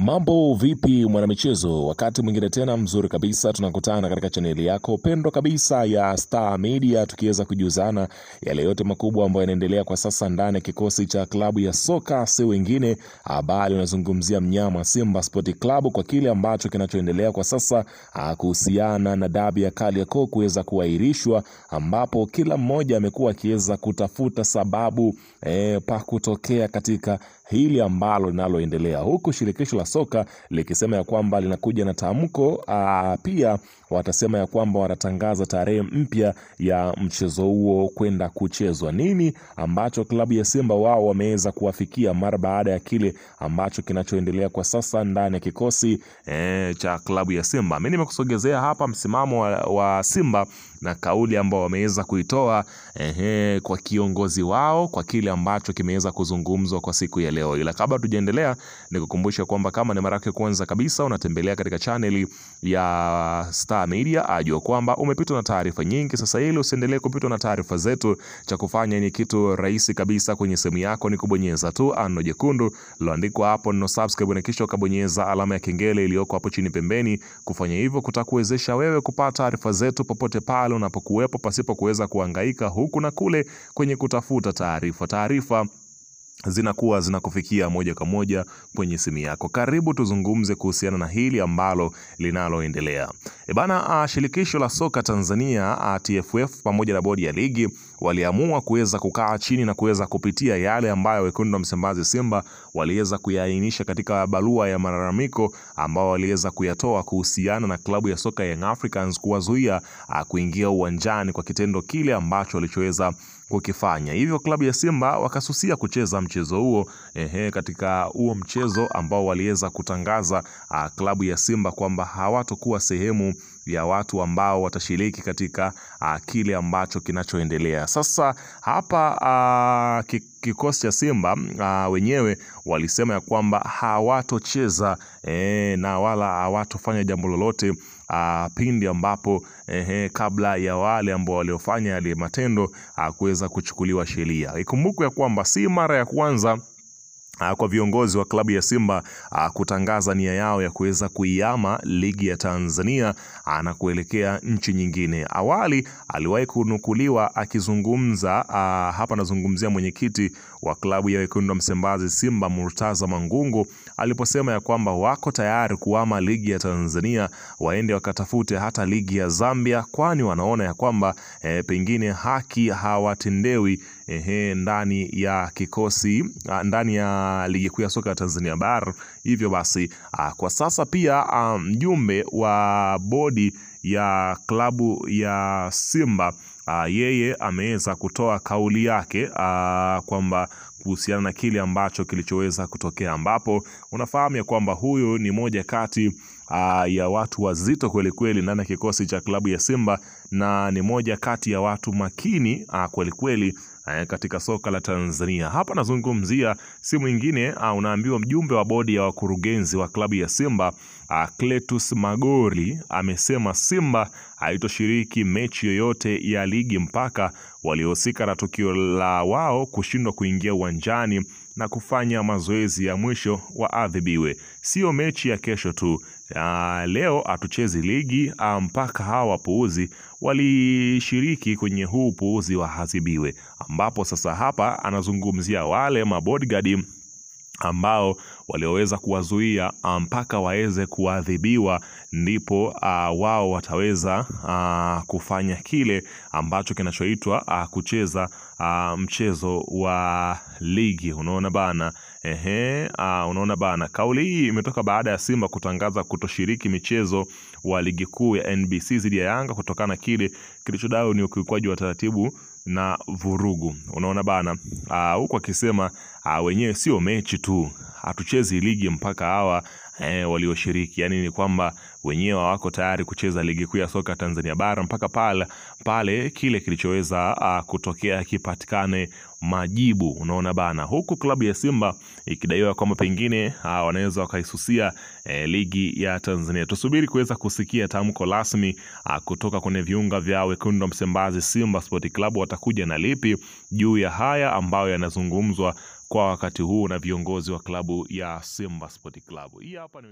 Mambo vipi mwanamichezo, wakati mwingine tena mzuri kabisa tunakutana katika chaneli yako pendwa kabisa ya Star Media, tukiweza kujuzana yale yote makubwa ambayo yanaendelea kwa sasa ndani ya kikosi cha klabu ya soka si wengine bali unazungumzia mnyama Simba Sport Club, kwa kile ambacho kinachoendelea kwa sasa kuhusiana na dabi ya Kariakoo kuweza kuahirishwa, ambapo kila mmoja amekuwa akiweza kutafuta sababu pa kutokea katika hili ambalo linaloendelea, huku shirikisho la soka likisema ya kwamba linakuja na tamko. Pia watasema ya kwamba watatangaza tarehe mpya ya mchezo huo kwenda kuchezwa. Nini ambacho klabu ya Simba wao wameweza kuwafikia mara baada ya kile ambacho kinachoendelea kwa sasa ndani ya kikosi cha klabu ya Simba. Mimi nimekusogezea hapa msimamo wa Simba na kauli ambao wameweza kuitoa kwa kiongozi wao kwa kile ambacho kimeweza kuzungumzwa kwa siku ya leo. Ila kabla tujaendelea, nikukumbusha kwamba kama ni mara yako kwanza kabisa unatembelea katika channel ya Star Media, ajua kwamba umepitwa na taarifa nyingi. Sasa ili usiendelee kupitwa na taarifa zetu, cha kufanya ni kitu rahisi kabisa. Kwenye simu yako ni kubonyeza tu ano jekundu liloandikwa hapo neno subscribe, na kisha ukabonyeza alama ya kengele iliyoko hapo chini pembeni. Kufanya hivyo kutakuwezesha wewe kupata taarifa zetu popote pale unapokuwepo, pasipo kuweza kuhangaika huku na kule kwenye kutafuta taarifa zinakuwa zinakufikia moja kwa moja kwenye simu yako. Karibu tuzungumze kuhusiana na hili ambalo linaloendelea. Shirikisho la soka Tanzania TFF pamoja na bodi ya ligi waliamua kuweza kukaa chini na kuweza kupitia yale ambayo wekundu wa Msimbazi Simba waliweza kuyaainisha katika barua ya malalamiko ambao waliweza kuyatoa kuhusiana na klabu ya soka Young Africans kuwazuia kuingia uwanjani kwa kitendo kile ambacho walichoweza kukifanya. Hivyo klabu ya Simba wakasusia kucheza mchezo huo katika huo mchezo ambao waliweza kutangaza klabu ya Simba kwamba hawatakuwa sehemu ya watu ambao watashiriki katika kile ambacho kinachoendelea. Sasa hapa kikosi cha Simba wenyewe walisema ya kwamba hawatocheza na wala hawatofanya jambo lolote pindi ambapo kabla ya wale ambao waliofanya yale matendo kuweza kuchukuliwa sheria. Ikumbukwe ya kwamba si mara ya kwanza kwa viongozi wa klabu ya Simba kutangaza nia yao ya kuweza kuiama ligi ya Tanzania na kuelekea nchi nyingine. Awali aliwahi kunukuliwa akizungumza hapa, nazungumzia mwenyekiti wa klabu ya wekundu wa Msimbazi Simba Murtaza Mangungu, aliposema ya kwamba wako tayari kuama ligi ya Tanzania, waende wakatafute hata ligi ya Zambia, kwani wanaona ya kwamba pengine haki hawatendewi ndani ya kikosi ndani ya ligi kuu ya soka ya Tanzania Bara. Hivyo basi kwa sasa pia mjumbe wa bodi ya klabu ya Simba yeye ameweza kutoa kauli yake kwamba kuhusiana na kile ambacho kilichoweza kutokea, ambapo unafahamu ya kwamba huyu ni moja kati ya watu wazito kweli kweli ndani ya kikosi cha klabu ya Simba, na ni moja kati ya watu makini kweli kweli katika soka la Tanzania. Hapa nazungumzia si mwingine, unaambiwa mjumbe wa bodi ya wakurugenzi wa klabu ya Simba Cletus Magori amesema Simba haitoshiriki mechi yoyote ya ligi mpaka waliohusika na tukio la wao kushindwa kuingia uwanjani na kufanya mazoezi ya mwisho waadhibiwe. Sio mechi ya kesho tu, leo hatuchezi ligi mpaka hawa wapuuzi walishiriki kwenye huu upuuzi waadhibiwe. Ambapo sasa hapa anazungumzia wale mabodyguard ambao walioweza kuwazuia mpaka waweze kuadhibiwa, ndipo wao wataweza kufanya kile ambacho kinachoitwa kucheza mchezo wa ligi. Unaona bana, unaona bana. Kauli hii imetoka baada ya Simba kutangaza kutoshiriki michezo wa ligi kuu ya NBC dhidi ya Yanga kutokana na kile kilichodai ni ukiukwaji wa taratibu na vurugu. Unaona bana, huko akisema wenyewe sio mechi tu, hatuchezi ligi mpaka hawa walioshiriki. Yani ni kwamba wenyewe wako tayari kucheza ligi kuu ya soka Tanzania Bara mpaka pale kile kilichoweza kutokea kipatikane majibu. Unaona bana, huku klabu ya Simba ikidaiwa kwamba pengine wanaweza wakaisusia ligi ya Tanzania. Tusubiri kuweza kusikia tamko rasmi kutoka kwenye viunga vya wekundu wa Msimbazi Simba Sport Club, watakuja na lipi juu ya haya ambayo yanazungumzwa kwa wakati huu na viongozi wa klabu ya Simba Sport Club. Hii hapa ni